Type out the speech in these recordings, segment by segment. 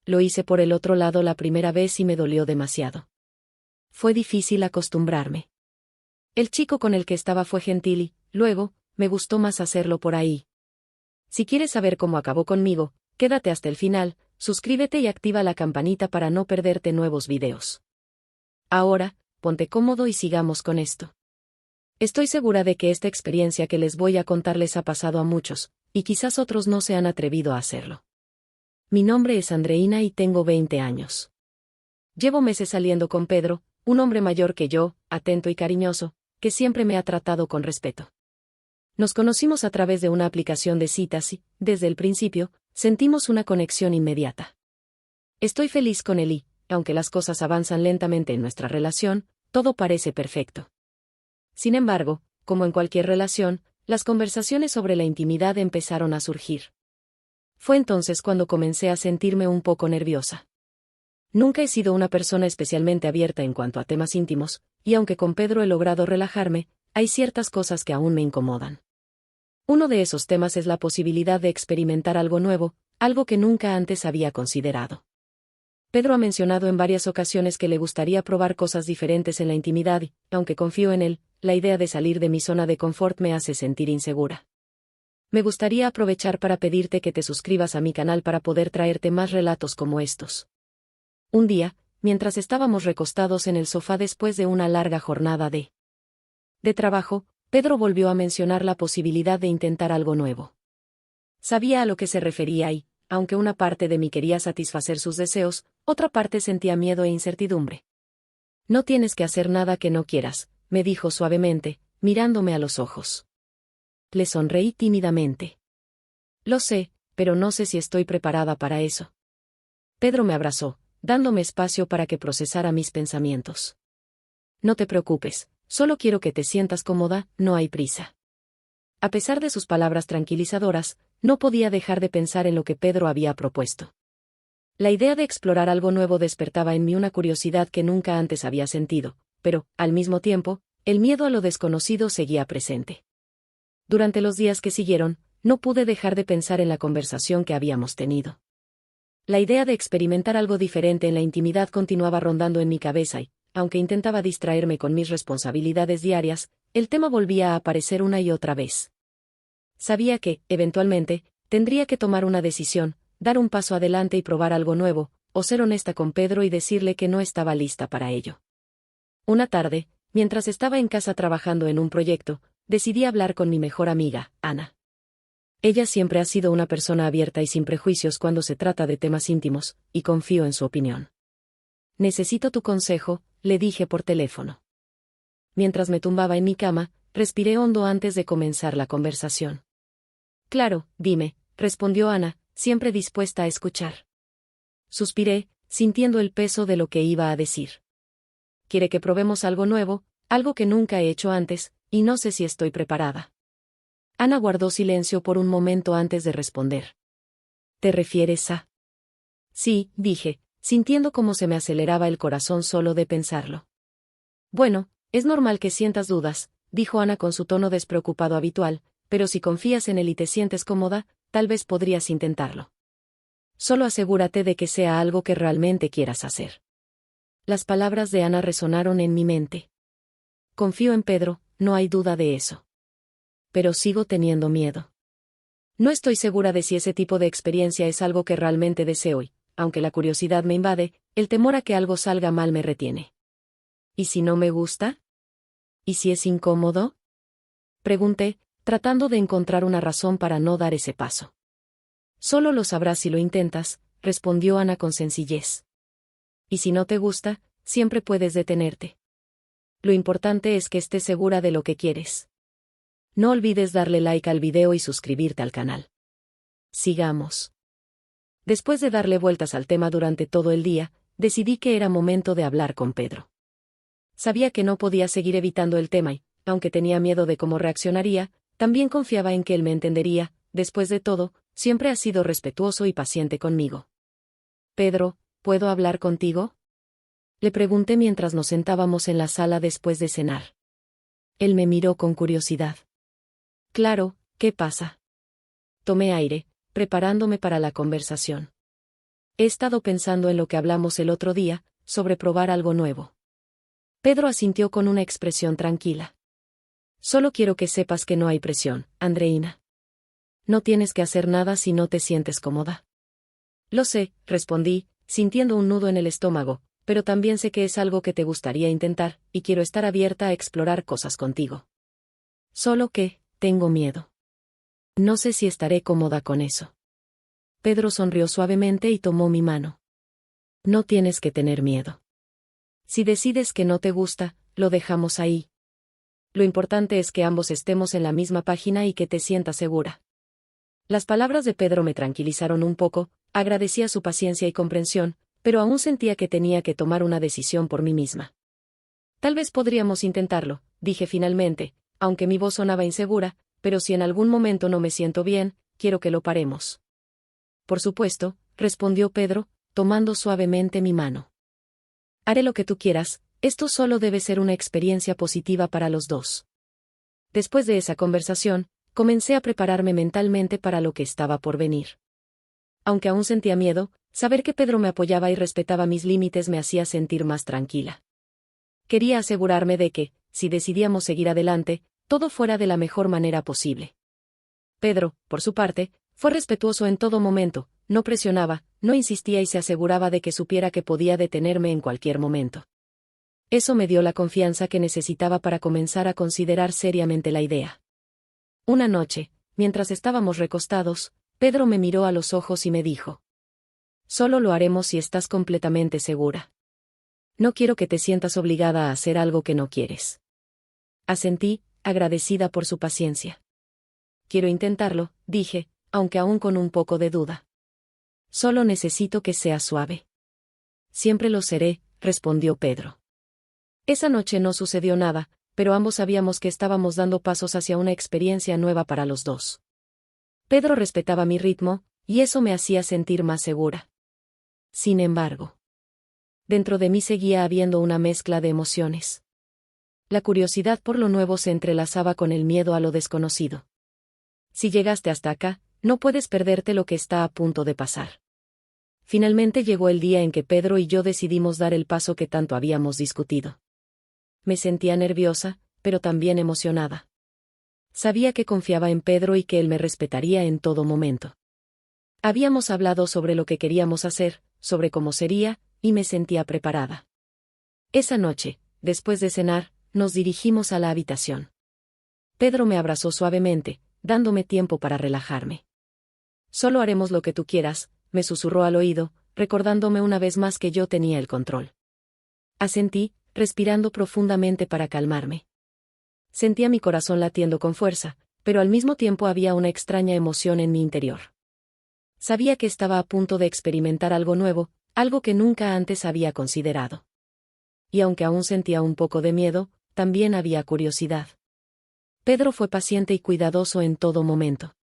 Lo hice por el otro lado la primera vez y me dolió demasiado. Fue difícil acostumbrarme. El chico con el que estaba fue gentil y, luego, me gustó más hacerlo por ahí. Si quieres saber cómo acabó conmigo, quédate hasta el final, suscríbete y activa la campanita para no perderte nuevos videos. Ahora, ponte cómodo y sigamos con esto. Estoy segura de que esta experiencia que les voy a contar les ha pasado a muchos, y quizás otros no se han atrevido a hacerlo. Mi nombre es Andreina y tengo 20 años. Llevo meses saliendo con Pedro, un hombre mayor que yo, atento y cariñoso, que siempre me ha tratado con respeto. Nos conocimos a través de una aplicación de citas y, desde el principio, sentimos una conexión inmediata. Estoy feliz con él y, aunque las cosas avanzan lentamente en nuestra relación, todo parece perfecto. Sin embargo, como en cualquier relación, las conversaciones sobre la intimidad empezaron a surgir. Fue entonces cuando comencé a sentirme un poco nerviosa. Nunca he sido una persona especialmente abierta en cuanto a temas íntimos, y aunque con Pedro he logrado relajarme, hay ciertas cosas que aún me incomodan. Uno de esos temas es la posibilidad de experimentar algo nuevo, algo que nunca antes había considerado. Pedro ha mencionado en varias ocasiones que le gustaría probar cosas diferentes en la intimidad y, aunque confío en él, la idea de salir de mi zona de confort me hace sentir insegura. Me gustaría aprovechar para pedirte que te suscribas a mi canal para poder traerte más relatos como estos. Un día, mientras estábamos recostados en el sofá después de una larga jornada de trabajo, Pedro volvió a mencionar la posibilidad de intentar algo nuevo. Sabía a lo que se refería y, aunque una parte de mí quería satisfacer sus deseos, otra parte sentía miedo e incertidumbre. No tienes que hacer nada que no quieras, me dijo suavemente, mirándome a los ojos. Le sonreí tímidamente. Lo sé, pero no sé si estoy preparada para eso. Pedro me abrazó, dándome espacio para que procesara mis pensamientos. No te preocupes, solo quiero que te sientas cómoda, no hay prisa. A pesar de sus palabras tranquilizadoras, no podía dejar de pensar en lo que Pedro había propuesto. La idea de explorar algo nuevo despertaba en mí una curiosidad que nunca antes había sentido, pero, al mismo tiempo, el miedo a lo desconocido seguía presente. Durante los días que siguieron, no pude dejar de pensar en la conversación que habíamos tenido. La idea de experimentar algo diferente en la intimidad continuaba rondando en mi cabeza y, aunque intentaba distraerme con mis responsabilidades diarias, el tema volvía a aparecer una y otra vez. Sabía que, eventualmente, tendría que tomar una decisión, dar un paso adelante y probar algo nuevo, o ser honesta con Pedro y decirle que no estaba lista para ello. Una tarde, mientras estaba en casa trabajando en un proyecto, decidí hablar con mi mejor amiga, Ana. Ella siempre ha sido una persona abierta y sin prejuicios cuando se trata de temas íntimos, y confío en su opinión. Necesito tu consejo, le dije por teléfono. Mientras me tumbaba en mi cama, respiré hondo antes de comenzar la conversación. Claro, dime, respondió Ana, siempre dispuesta a escuchar. Suspiré, sintiendo el peso de lo que iba a decir. Quiere que probemos algo nuevo, algo que nunca he hecho antes, y no sé si estoy preparada. Ana guardó silencio por un momento antes de responder. ¿Te refieres a? Sí, dije, sintiendo cómo se me aceleraba el corazón solo de pensarlo. Bueno, es normal que sientas dudas, dijo Ana con su tono despreocupado habitual, pero si confías en él y te sientes cómoda, tal vez podrías intentarlo. Solo asegúrate de que sea algo que realmente quieras hacer. Las palabras de Ana resonaron en mi mente. Confío en Pedro, no hay duda de eso. Pero sigo teniendo miedo. No estoy segura de si ese tipo de experiencia es algo que realmente deseo y, aunque la curiosidad me invade, el temor a que algo salga mal me retiene. ¿Y si no me gusta? ¿Y si es incómodo? Pregunté, tratando de encontrar una razón para no dar ese paso. Solo lo sabrás si lo intentas, respondió Ana con sencillez. Y si no te gusta, siempre puedes detenerte. Lo importante es que estés segura de lo que quieres. No olvides darle like al video y suscribirte al canal. Sigamos. Después de darle vueltas al tema durante todo el día, decidí que era momento de hablar con Pedro. Sabía que no podía seguir evitando el tema y, aunque tenía miedo de cómo reaccionaría, también confiaba en que él me entendería. Después de todo, siempre ha sido respetuoso y paciente conmigo. Pedro, ¿puedo hablar contigo? Le pregunté mientras nos sentábamos en la sala después de cenar. Él me miró con curiosidad. Claro, ¿qué pasa? Tomé aire, preparándome para la conversación. He estado pensando en lo que hablamos el otro día, sobre probar algo nuevo. Pedro asintió con una expresión tranquila. Solo quiero que sepas que no hay presión, Andreina. No tienes que hacer nada si no te sientes cómoda. Lo sé, respondí, sintiendo un nudo en el estómago, pero también sé que es algo que te gustaría intentar, y quiero estar abierta a explorar cosas contigo. Solo que, tengo miedo. No sé si estaré cómoda con eso. Pedro sonrió suavemente y tomó mi mano. No tienes que tener miedo. Si decides que no te gusta, lo dejamos ahí. Lo importante es que ambos estemos en la misma página y que te sientas segura. Las palabras de Pedro me tranquilizaron un poco, agradecía su paciencia y comprensión, pero aún sentía que tenía que tomar una decisión por mí misma. Tal vez podríamos intentarlo, dije finalmente, aunque mi voz sonaba insegura, pero si en algún momento no me siento bien, quiero que lo paremos. Por supuesto, respondió Pedro, tomando suavemente mi mano. Haré lo que tú quieras, esto solo debe ser una experiencia positiva para los dos. Después de esa conversación, comencé a prepararme mentalmente para lo que estaba por venir. Aunque aún sentía miedo, saber que Pedro me apoyaba y respetaba mis límites me hacía sentir más tranquila. Quería asegurarme de que, si decidíamos seguir adelante, todo fuera de la mejor manera posible. Pedro, por su parte, fue respetuoso en todo momento, no presionaba, no insistía y se aseguraba de que supiera que podía detenerme en cualquier momento. Eso me dio la confianza que necesitaba para comenzar a considerar seriamente la idea. Una noche, mientras estábamos recostados, Pedro me miró a los ojos y me dijo: Solo lo haremos si estás completamente segura. No quiero que te sientas obligada a hacer algo que no quieres. Asentí, agradecida por su paciencia. Quiero intentarlo, dije, aunque aún con un poco de duda. Solo necesito que sea suave. Siempre lo seré, respondió Pedro. Esa noche no sucedió nada, pero ambos sabíamos que estábamos dando pasos hacia una experiencia nueva para los dos. Pedro respetaba mi ritmo, y eso me hacía sentir más segura. Sin embargo, dentro de mí seguía habiendo una mezcla de emociones. La curiosidad por lo nuevo se entrelazaba con el miedo a lo desconocido. Si llegaste hasta acá, no puedes perderte lo que está a punto de pasar. Finalmente llegó el día en que Pedro y yo decidimos dar el paso que tanto habíamos discutido. Me sentía nerviosa, pero también emocionada. Sabía que confiaba en Pedro y que él me respetaría en todo momento. Habíamos hablado sobre lo que queríamos hacer, sobre cómo sería, y me sentía preparada. Esa noche, después de cenar, nos dirigimos a la habitación. Pedro me abrazó suavemente, dándome tiempo para relajarme. Solo haremos lo que tú quieras, me susurró al oído, recordándome una vez más que yo tenía el control. Asentí, respirando profundamente para calmarme. Sentía mi corazón latiendo con fuerza, pero al mismo tiempo había una extraña emoción en mi interior. Sabía que estaba a punto de experimentar algo nuevo, algo que nunca antes había considerado. Y aunque aún sentía un poco de miedo, también había curiosidad. Pedro fue paciente y cuidadoso en todo momento.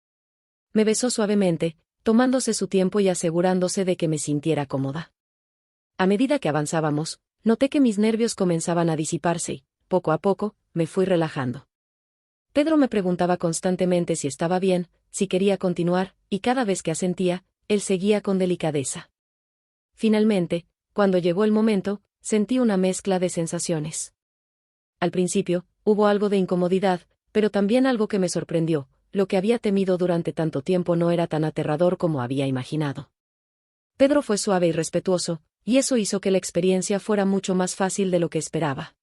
Me besó suavemente, tomándose su tiempo y asegurándose de que me sintiera cómoda. A medida que avanzábamos, noté que mis nervios comenzaban a disiparse y, poco a poco, me fui relajando. Pedro me preguntaba constantemente si estaba bien, si quería continuar, y cada vez que asentía, él seguía con delicadeza. Finalmente, cuando llegó el momento, sentí una mezcla de sensaciones. Al principio, hubo algo de incomodidad, pero también algo que me sorprendió. Lo que había temido durante tanto tiempo no era tan aterrador como había imaginado. Pedro fue suave y respetuoso, y eso hizo que la experiencia fuera mucho más fácil de lo que esperaba.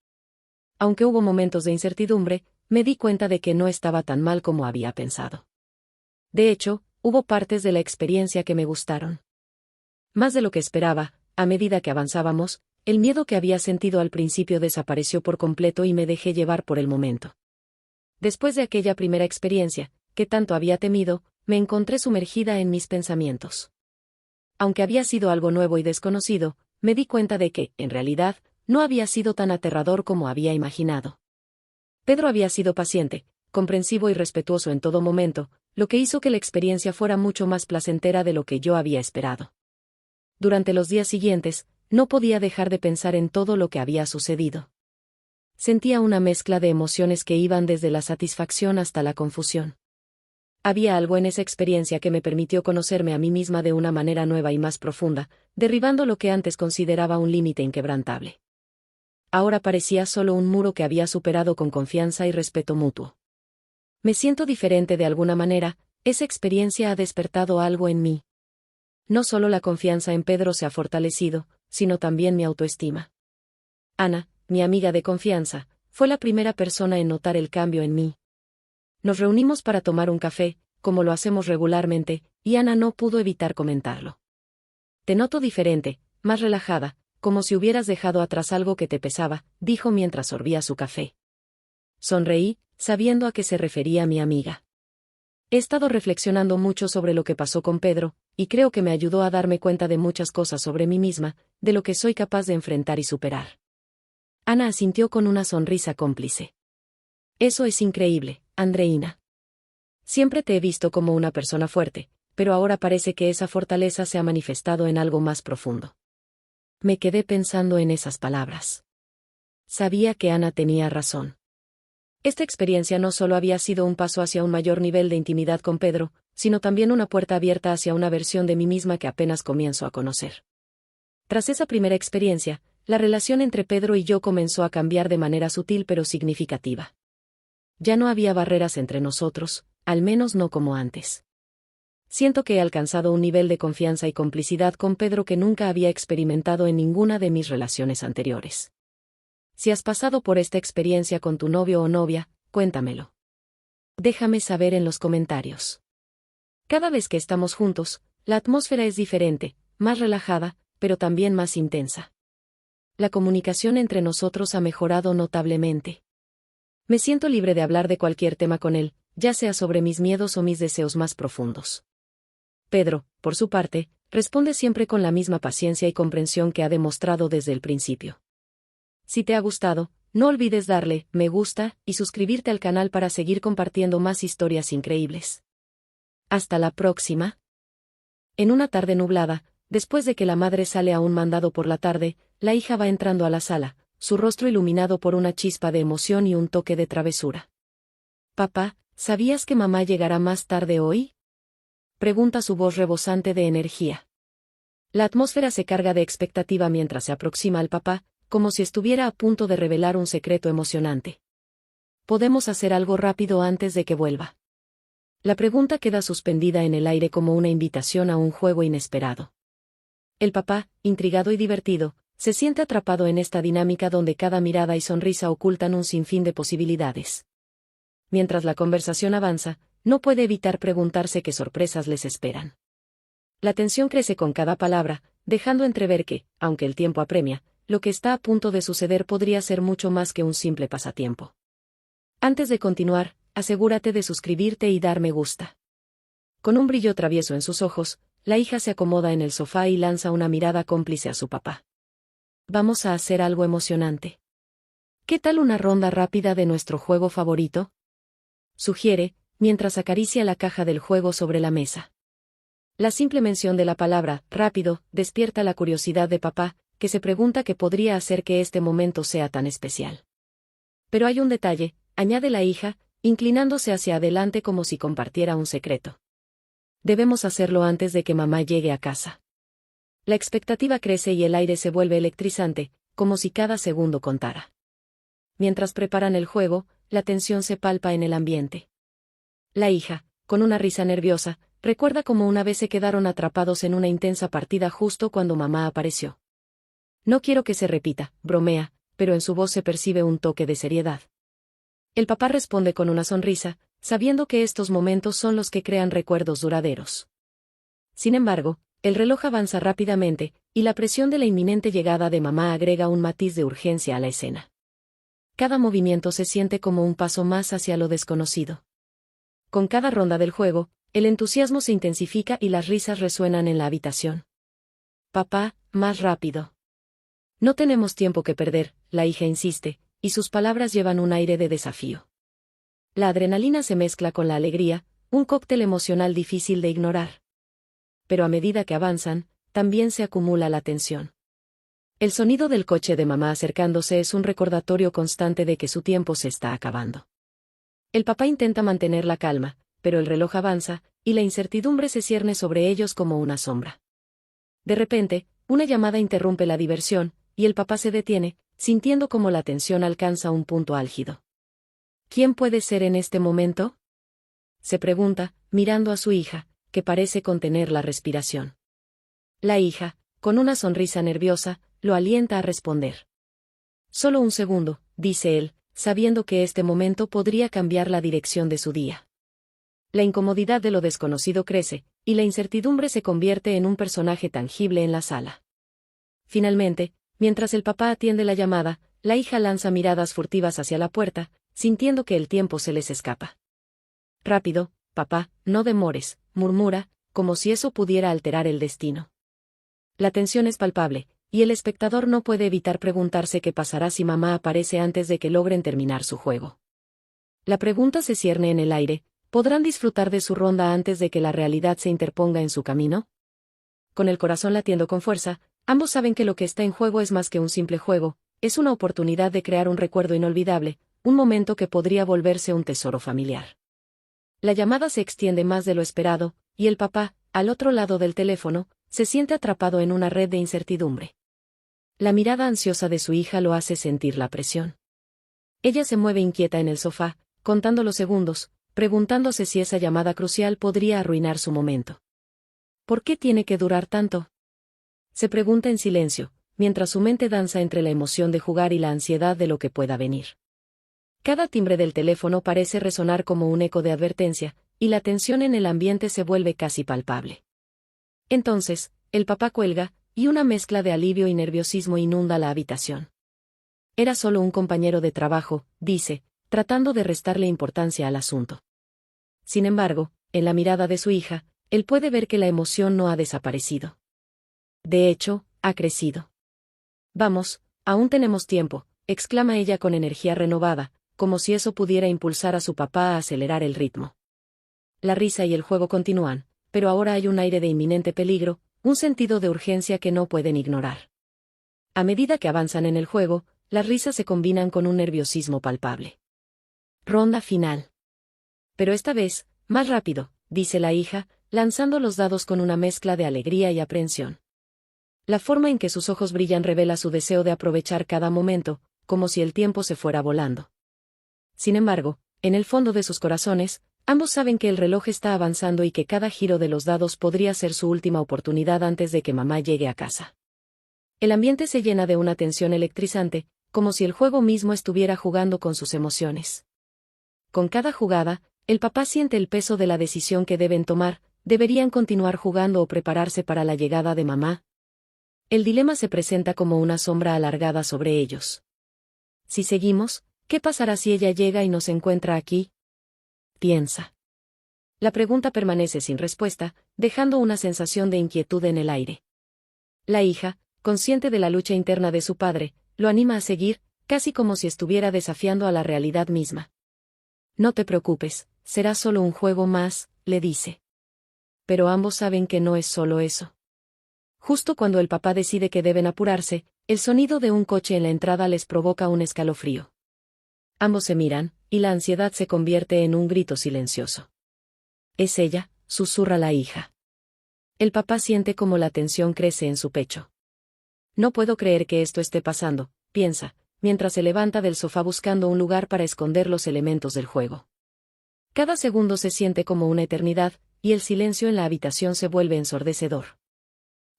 Aunque hubo momentos de incertidumbre, me di cuenta de que no estaba tan mal como había pensado. De hecho, hubo partes de la experiencia que me gustaron. Más de lo que esperaba, a medida que avanzábamos, el miedo que había sentido al principio desapareció por completo y me dejé llevar por el momento. Después de aquella primera experiencia, que tanto había temido, me encontré sumergida en mis pensamientos. Aunque había sido algo nuevo y desconocido, me di cuenta de que, en realidad, no había sido tan aterrador como había imaginado. Pedro había sido paciente, comprensivo y respetuoso en todo momento, lo que hizo que la experiencia fuera mucho más placentera de lo que yo había esperado. Durante los días siguientes, no podía dejar de pensar en todo lo que había sucedido. Sentía una mezcla de emociones que iban desde la satisfacción hasta la confusión. Había algo en esa experiencia que me permitió conocerme a mí misma de una manera nueva y más profunda, derribando lo que antes consideraba un límite inquebrantable. Ahora parecía solo un muro que había superado con confianza y respeto mutuo. Me siento diferente de alguna manera, esa experiencia ha despertado algo en mí. No solo la confianza en Pedro se ha fortalecido, sino también mi autoestima. Ana, mi amiga de confianza, fue la primera persona en notar el cambio en mí. Nos reunimos para tomar un café, como lo hacemos regularmente, y Ana no pudo evitar comentarlo. Te noto diferente, más relajada, como si hubieras dejado atrás algo que te pesaba, dijo mientras sorbía su café. Sonreí, sabiendo a qué se refería mi amiga. He estado reflexionando mucho sobre lo que pasó con Pedro, y creo que me ayudó a darme cuenta de muchas cosas sobre mí misma, de lo que soy capaz de enfrentar y superar. Ana asintió con una sonrisa cómplice. Eso es increíble, Andreina. Siempre te he visto como una persona fuerte, pero ahora parece que esa fortaleza se ha manifestado en algo más profundo. Me quedé pensando en esas palabras. Sabía que Ana tenía razón. Esta experiencia no solo había sido un paso hacia un mayor nivel de intimidad con Pedro, sino también una puerta abierta hacia una versión de mí misma que apenas comienzo a conocer. Tras esa primera experiencia, la relación entre Pedro y yo comenzó a cambiar de manera sutil pero significativa. Ya no había barreras entre nosotros, al menos no como antes. Siento que he alcanzado un nivel de confianza y complicidad con Pedro que nunca había experimentado en ninguna de mis relaciones anteriores. Si has pasado por esta experiencia con tu novio o novia, cuéntamelo. Déjame saber en los comentarios. Cada vez que estamos juntos, la atmósfera es diferente, más relajada, pero también más intensa. La comunicación entre nosotros ha mejorado notablemente. Me siento libre de hablar de cualquier tema con él, ya sea sobre mis miedos o mis deseos más profundos. Pedro, por su parte, responde siempre con la misma paciencia y comprensión que ha demostrado desde el principio. Si te ha gustado, no olvides darle me gusta y suscribirte al canal para seguir compartiendo más historias increíbles. Hasta la próxima. En una tarde nublada, después de que la madre sale a un mandado por la tarde, la hija va entrando a la sala, su rostro iluminado por una chispa de emoción y un toque de travesura. Papá, ¿sabías que mamá llegará más tarde hoy? Pregunta su voz rebosante de energía. La atmósfera se carga de expectativa mientras se aproxima al papá, como si estuviera a punto de revelar un secreto emocionante. ¿Podemos hacer algo rápido antes de que vuelva? La pregunta queda suspendida en el aire como una invitación a un juego inesperado. El papá, intrigado y divertido, se siente atrapado en esta dinámica donde cada mirada y sonrisa ocultan un sinfín de posibilidades. Mientras la conversación avanza, no puede evitar preguntarse qué sorpresas les esperan. La tensión crece con cada palabra, dejando entrever que, aunque el tiempo apremia, lo que está a punto de suceder podría ser mucho más que un simple pasatiempo. Antes de continuar, asegúrate de suscribirte y dar me gusta. Con un brillo travieso en sus ojos, la hija se acomoda en el sofá y lanza una mirada cómplice a su papá. Vamos a hacer algo emocionante. ¿Qué tal una ronda rápida de nuestro juego favorito? Sugiere, mientras acaricia la caja del juego sobre la mesa. La simple mención de la palabra rápido despierta la curiosidad de papá, que se pregunta qué podría hacer que este momento sea tan especial. Pero hay un detalle, añade la hija, inclinándose hacia adelante como si compartiera un secreto. Debemos hacerlo antes de que mamá llegue a casa. La expectativa crece y el aire se vuelve electrizante, como si cada segundo contara. Mientras preparan el juego, la tensión se palpa en el ambiente. La hija, con una risa nerviosa, recuerda cómo una vez se quedaron atrapados en una intensa partida justo cuando mamá apareció. No quiero que se repita, bromea, pero en su voz se percibe un toque de seriedad. El papá responde con una sonrisa, sabiendo que estos momentos son los que crean recuerdos duraderos. Sin embargo, el reloj avanza rápidamente, y la presión de la inminente llegada de mamá agrega un matiz de urgencia a la escena. Cada movimiento se siente como un paso más hacia lo desconocido. Con cada ronda del juego, el entusiasmo se intensifica y las risas resuenan en la habitación. Papá, más rápido. No tenemos tiempo que perder, la hija insiste, y sus palabras llevan un aire de desafío. La adrenalina se mezcla con la alegría, un cóctel emocional difícil de ignorar. Pero a medida que avanzan, también se acumula la tensión. El sonido del coche de mamá acercándose es un recordatorio constante de que su tiempo se está acabando. El papá intenta mantener la calma, pero el reloj avanza, y la incertidumbre se cierne sobre ellos como una sombra. De repente, una llamada interrumpe la diversión, y el papá se detiene, sintiendo como la tensión alcanza un punto álgido. ¿Quién puede ser en este momento?, se pregunta, mirando a su hija, que parece contener la respiración. La hija, con una sonrisa nerviosa, lo alienta a responder. Solo un segundo, dice él, sabiendo que este momento podría cambiar la dirección de su día. La incomodidad de lo desconocido crece, y la incertidumbre se convierte en un personaje tangible en la sala. Finalmente, mientras el papá atiende la llamada, la hija lanza miradas furtivas hacia la puerta, sintiendo que el tiempo se les escapa. Rápido, papá, no demores, murmura, como si eso pudiera alterar el destino. La tensión es palpable, y el espectador no puede evitar preguntarse qué pasará si mamá aparece antes de que logren terminar su juego. La pregunta se cierne en el aire: ¿podrán disfrutar de su ronda antes de que la realidad se interponga en su camino? Con el corazón latiendo con fuerza, ambos saben que lo que está en juego es más que un simple juego, es una oportunidad de crear un recuerdo inolvidable, un momento que podría volverse un tesoro familiar. La llamada se extiende más de lo esperado, y el papá, al otro lado del teléfono, se siente atrapado en una red de incertidumbre. La mirada ansiosa de su hija lo hace sentir la presión. Ella se mueve inquieta en el sofá, contando los segundos, preguntándose si esa llamada crucial podría arruinar su momento. ¿Por qué tiene que durar tanto?, se pregunta en silencio, mientras su mente danza entre la emoción de jugar y la ansiedad de lo que pueda venir. Cada timbre del teléfono parece resonar como un eco de advertencia, y la tensión en el ambiente se vuelve casi palpable. Entonces, el papá cuelga, y una mezcla de alivio y nerviosismo inunda la habitación. Era solo un compañero de trabajo, dice, tratando de restarle importancia al asunto. Sin embargo, en la mirada de su hija, él puede ver que la emoción no ha desaparecido. De hecho, ha crecido. Vamos, aún tenemos tiempo, exclama ella con energía renovada, como si eso pudiera impulsar a su papá a acelerar el ritmo. La risa y el juego continúan, pero ahora hay un aire de inminente peligro, un sentido de urgencia que no pueden ignorar. A medida que avanzan en el juego, las risas se combinan con un nerviosismo palpable. Ronda final. Pero esta vez, más rápido, dice la hija, lanzando los dados con una mezcla de alegría y aprensión. La forma en que sus ojos brillan revela su deseo de aprovechar cada momento, como si el tiempo se fuera volando. Sin embargo, en el fondo de sus corazones, ambos saben que el reloj está avanzando y que cada giro de los dados podría ser su última oportunidad antes de que mamá llegue a casa. El ambiente se llena de una tensión electrizante, como si el juego mismo estuviera jugando con sus emociones. Con cada jugada, el papá siente el peso de la decisión que deben tomar: ¿deberían continuar jugando o prepararse para la llegada de mamá? El dilema se presenta como una sombra alargada sobre ellos. Si seguimos, ¿qué pasará si ella llega y nos encuentra aquí?, piensa. La pregunta permanece sin respuesta, dejando una sensación de inquietud en el aire. La hija, consciente de la lucha interna de su padre, lo anima a seguir, casi como si estuviera desafiando a la realidad misma. No te preocupes, será solo un juego más, le dice. Pero ambos saben que no es solo eso. Justo cuando el papá decide que deben apurarse, el sonido de un coche en la entrada les provoca un escalofrío. Ambos se miran, y la ansiedad se convierte en un grito silencioso. Es ella, susurra la hija. El papá siente como la tensión crece en su pecho. No puedo creer que esto esté pasando, piensa, mientras se levanta del sofá buscando un lugar para esconder los elementos del juego. Cada segundo se siente como una eternidad, y el silencio en la habitación se vuelve ensordecedor.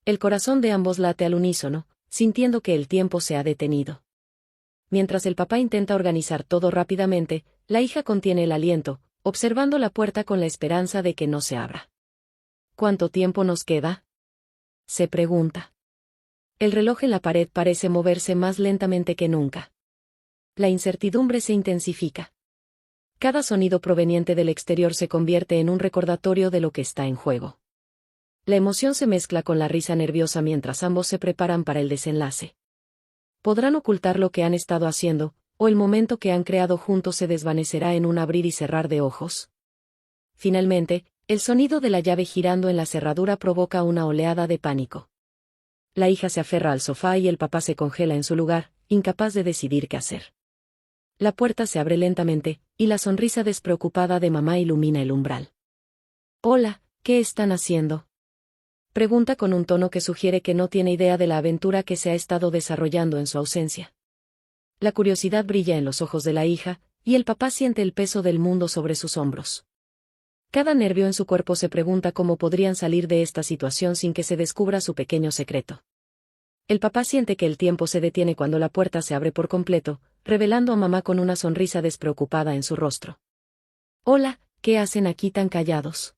El corazón de ambos late al unísono, sintiendo que el tiempo se ha detenido. Mientras el papá intenta organizar todo rápidamente, la hija contiene el aliento, observando la puerta con la esperanza de que no se abra. ¿Cuánto tiempo nos queda?, se pregunta. El reloj en la pared parece moverse más lentamente que nunca. La incertidumbre se intensifica. Cada sonido proveniente del exterior se convierte en un recordatorio de lo que está en juego. La emoción se mezcla con la risa nerviosa mientras ambos se preparan para el desenlace. Podrán ocultar lo que han estado haciendo, o el momento que han creado juntos se desvanecerá en un abrir y cerrar de ojos. Finalmente, el sonido de la llave girando en la cerradura provoca una oleada de pánico. La hija se aferra al sofá y el papá se congela en su lugar, incapaz de decidir qué hacer. La puerta se abre lentamente, y la sonrisa despreocupada de mamá ilumina el umbral. Hola, ¿qué están haciendo? Pregunta con un tono que sugiere que no tiene idea de la aventura que se ha estado desarrollando en su ausencia. La curiosidad brilla en los ojos de la hija, y el papá siente el peso del mundo sobre sus hombros. Cada nervio en su cuerpo se pregunta cómo podrían salir de esta situación sin que se descubra su pequeño secreto. El papá siente que el tiempo se detiene cuando la puerta se abre por completo, revelando a mamá con una sonrisa despreocupada en su rostro. Hola, ¿qué hacen aquí tan callados?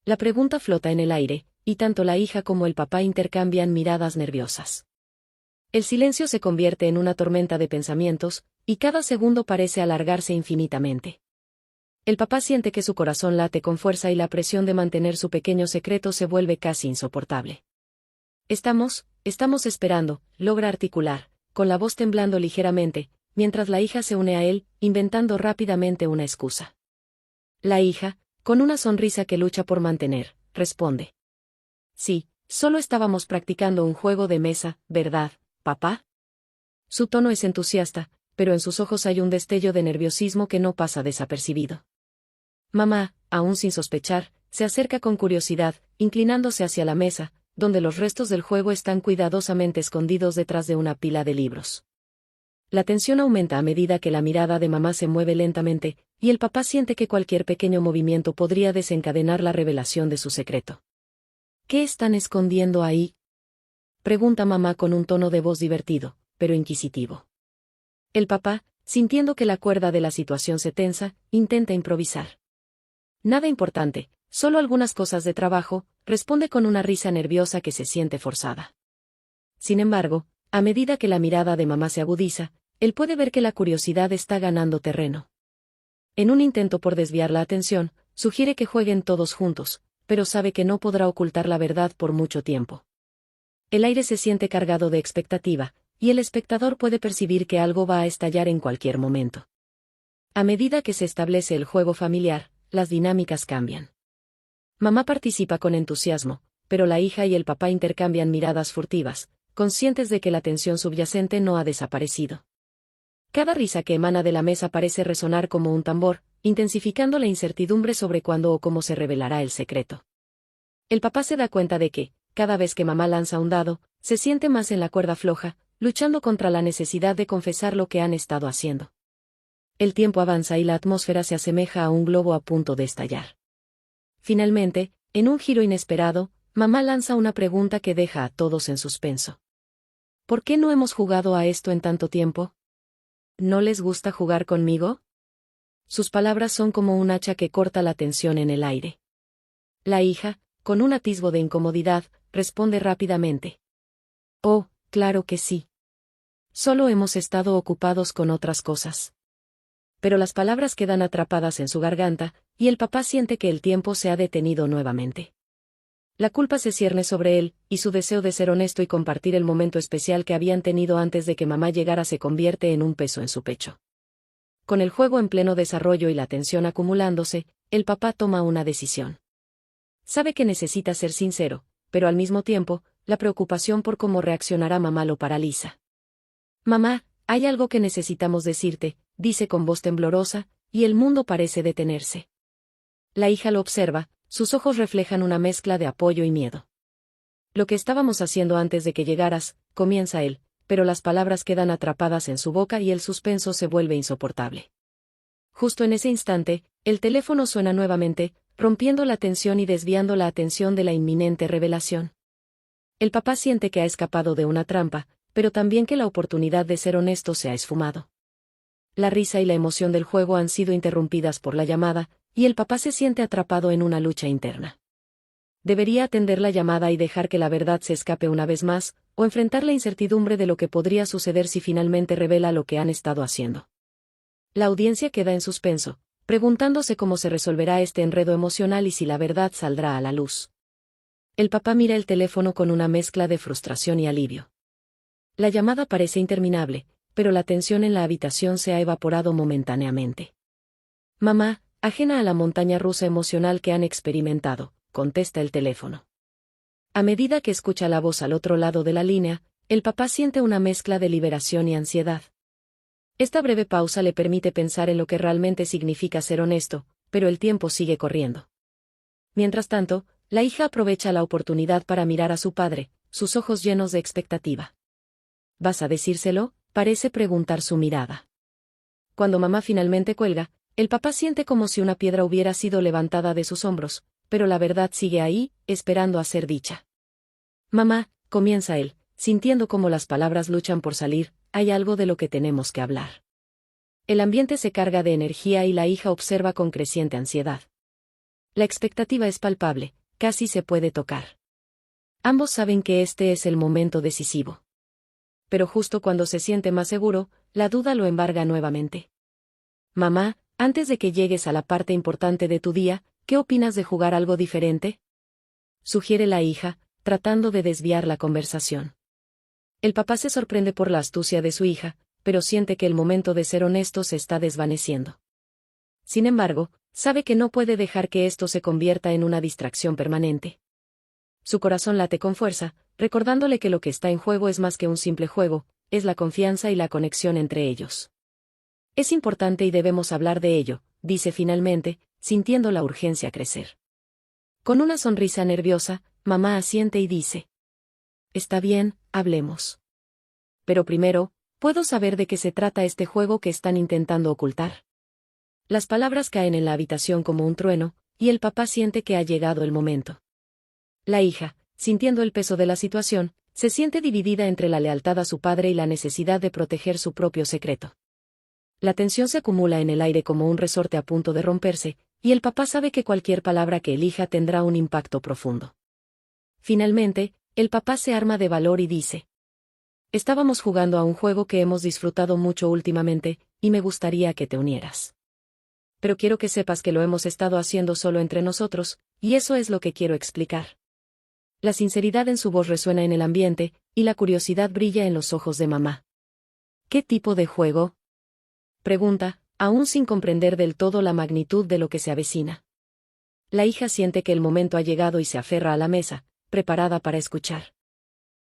La pregunta flota en el aire, y tanto la hija como el papá intercambian miradas nerviosas. El silencio se convierte en una tormenta de pensamientos, y cada segundo parece alargarse infinitamente. El papá siente que su corazón late con fuerza y la presión de mantener su pequeño secreto se vuelve casi insoportable. Estamos esperando, logra articular, con la voz temblando ligeramente, mientras la hija se une a él, inventando rápidamente una excusa. La hija, con una sonrisa que lucha por mantener, responde. Sí, solo estábamos practicando un juego de mesa, ¿verdad, papá? Su tono es entusiasta, pero en sus ojos hay un destello de nerviosismo que no pasa desapercibido. Mamá, aún sin sospechar, se acerca con curiosidad, inclinándose hacia la mesa, donde los restos del juego están cuidadosamente escondidos detrás de una pila de libros. La tensión aumenta a medida que la mirada de mamá se mueve lentamente, y el papá siente que cualquier pequeño movimiento podría desencadenar la revelación de su secreto. ¿Qué están escondiendo ahí? Pregunta mamá con un tono de voz divertido, pero inquisitivo. El papá, sintiendo que la cuerda de la situación se tensa, intenta improvisar. Nada importante, solo algunas cosas de trabajo, responde con una risa nerviosa que se siente forzada. Sin embargo, a medida que la mirada de mamá se agudiza, él puede ver que la curiosidad está ganando terreno. En un intento por desviar la atención, sugiere que jueguen todos juntos, pero sabe que no podrá ocultar la verdad por mucho tiempo. El aire se siente cargado de expectativa, y el espectador puede percibir que algo va a estallar en cualquier momento. A medida que se establece el juego familiar, las dinámicas cambian. Mamá participa con entusiasmo, pero la hija y el papá intercambian miradas furtivas, conscientes de que la tensión subyacente no ha desaparecido. Cada risa que emana de la mesa parece resonar como un tambor, intensificando la incertidumbre sobre cuándo o cómo se revelará el secreto. El papá se da cuenta de que, cada vez que mamá lanza un dado, se siente más en la cuerda floja, luchando contra la necesidad de confesar lo que han estado haciendo. El tiempo avanza y la atmósfera se asemeja a un globo a punto de estallar. Finalmente, en un giro inesperado, mamá lanza una pregunta que deja a todos en suspenso. ¿Por qué no hemos jugado a esto en tanto tiempo? ¿No les gusta jugar conmigo? Sus palabras son como un hacha que corta la tensión en el aire. La hija, con un atisbo de incomodidad, responde rápidamente. Oh, claro que sí. Solo hemos estado ocupados con otras cosas. Pero las palabras quedan atrapadas en su garganta, y el papá siente que el tiempo se ha detenido nuevamente. La culpa se cierne sobre él, y su deseo de ser honesto y compartir el momento especial que habían tenido antes de que mamá llegara se convierte en un peso en su pecho. Con el juego en pleno desarrollo y la tensión acumulándose, el papá toma una decisión. Sabe que necesita ser sincero, pero al mismo tiempo, la preocupación por cómo reaccionará mamá lo paraliza. Mamá, hay algo que necesitamos decirte, dice con voz temblorosa, y el mundo parece detenerse. La hija lo observa, sus ojos reflejan una mezcla de apoyo y miedo. Lo que estábamos haciendo antes de que llegaras, comienza él, pero las palabras quedan atrapadas en su boca y el suspenso se vuelve insoportable. Justo en ese instante, el teléfono suena nuevamente, rompiendo la tensión y desviando la atención de la inminente revelación. El papá siente que ha escapado de una trampa, pero también que la oportunidad de ser honesto se ha esfumado. La risa y la emoción del juego han sido interrumpidas por la llamada, y el papá se siente atrapado en una lucha interna. Debería atender la llamada y dejar que la verdad se escape una vez más, o enfrentar la incertidumbre de lo que podría suceder si finalmente revela lo que han estado haciendo. La audiencia queda en suspenso, preguntándose cómo se resolverá este enredo emocional y si la verdad saldrá a la luz. El papá mira el teléfono con una mezcla de frustración y alivio. La llamada parece interminable, pero la tensión en la habitación se ha evaporado momentáneamente. Mamá, ajena a la montaña rusa emocional que han experimentado, contesta el teléfono. A medida que escucha la voz al otro lado de la línea, el papá siente una mezcla de liberación y ansiedad. Esta breve pausa le permite pensar en lo que realmente significa ser honesto, pero el tiempo sigue corriendo. Mientras tanto, la hija aprovecha la oportunidad para mirar a su padre, sus ojos llenos de expectativa. ¿Vas a decírselo?, parece preguntar su mirada. Cuando mamá finalmente cuelga, el papá siente como si una piedra hubiera sido levantada de sus hombros, pero la verdad sigue ahí, esperando a ser dicha. Mamá, comienza él, sintiendo como las palabras luchan por salir, hay algo de lo que tenemos que hablar. El ambiente se carga de energía y la hija observa con creciente ansiedad. La expectativa es palpable, casi se puede tocar. Ambos saben que este es el momento decisivo. Pero justo cuando se siente más seguro, la duda lo embarga nuevamente. Mamá, antes de que llegues a la parte importante de tu día, ¿qué opinas de jugar algo diferente?, sugiere la hija, tratando de desviar la conversación. El papá se sorprende por la astucia de su hija, pero siente que el momento de ser honesto se está desvaneciendo. Sin embargo, sabe que no puede dejar que esto se convierta en una distracción permanente. Su corazón late con fuerza, recordándole que lo que está en juego es más que un simple juego, es la confianza y la conexión entre ellos. Es importante y debemos hablar de ello, dice finalmente, sintiendo la urgencia crecer. Con una sonrisa nerviosa, mamá asiente y dice: Está bien, hablemos. Pero primero, ¿puedo saber de qué se trata este juego que están intentando ocultar? Las palabras caen en la habitación como un trueno, y el papá siente que ha llegado el momento. La hija, sintiendo el peso de la situación, se siente dividida entre la lealtad a su padre y la necesidad de proteger su propio secreto. La tensión se acumula en el aire como un resorte a punto de romperse, y el papá sabe que cualquier palabra que elija tendrá un impacto profundo. Finalmente, el papá se arma de valor y dice: Estábamos jugando a un juego que hemos disfrutado mucho últimamente, y me gustaría que te unieras. Pero quiero que sepas que lo hemos estado haciendo solo entre nosotros, y eso es lo que quiero explicar. La sinceridad en su voz resuena en el ambiente, y la curiosidad brilla en los ojos de mamá. ¿Qué tipo de juego?, pregunta, aún sin comprender del todo la magnitud de lo que se avecina. La hija siente que el momento ha llegado y se aferra a la mesa, preparada para escuchar.